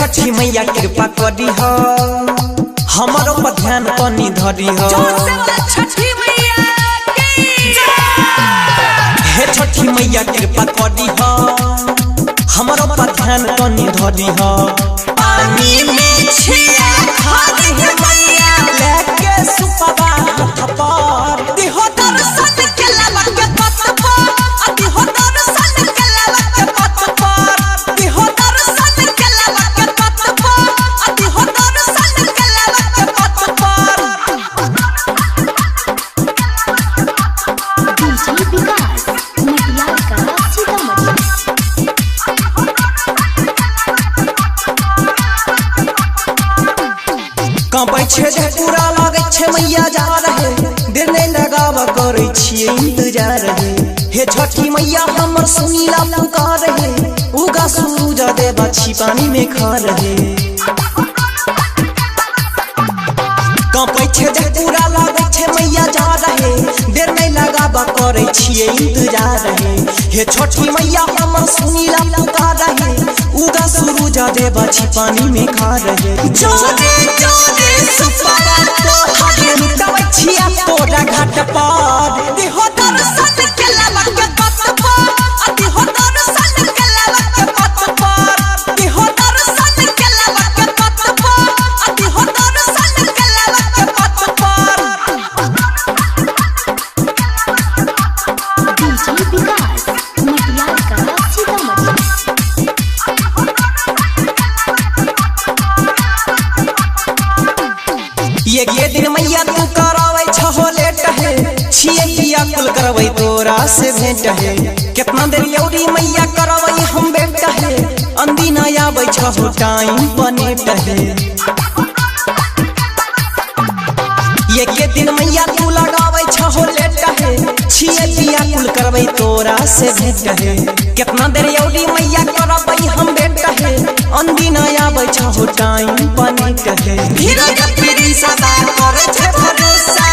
छठी मैया कृपा करी हो हमारो पर ध्यान तनी धरी हो। हे छठी मैया कृपा करी हो हमारो पर ध्यान तनी धरी हो। पानी में छिया खाली है मैया लेके सुपवा हाथ पर दिहो दर्शन के लावा के पत पर दिहो दर्शन के लावा के पत पर दिहो दर्शन के लावा के पत पर दिहो दर्शन के लावा के पत पर। डीजे विकास मटिया का सीतामढ़ी। कांपै छे जे पूरा लागे छे मैया जा रहे देर नहीं लगावा करे छिए इंतजार रहे। हे छठी मैया हमर सुनीला पुकार रहे उगा सूरज देवा छिपानी में खा रहे। कांपै छे जे पूरा लागे छे मैया जा रहे देर नहीं लगावा करे छिए इंतजार रहे। हे छठी मैया हमर सुनीला पुकार रहे उगा सूरज देवा छिपानी में खा रहे। जोरे जोरे सुपवा तो हगे लुटावै छिया तोरा घाट पर दिहो दर्शन के लावा के पत पर दिहो दर्शन के लावा के पत पर दिहो दर्शन के लावा के पत पर दिहो दर्शन के लावा के पत पर। डीजे विकास मटिया का सीतामढ़ी। ये दिन मैया तू करावे छहो लेट है छिए किया कुल करवे तोरा से भेंट है। कितना देर यौरी मैया करावे हम बेट है अंदी ना आवे छहो टाइम बनेट है। ये दिन मैया तू लगावे छहो लेट है छिए किया कुल करवे तोरा से भेंट है। कितना देर यौरी मैया करावे हम बेट है अंदी ना आवे छहो टाइम बनेट है। धीरज प्रीति सदा करे छे भरोसा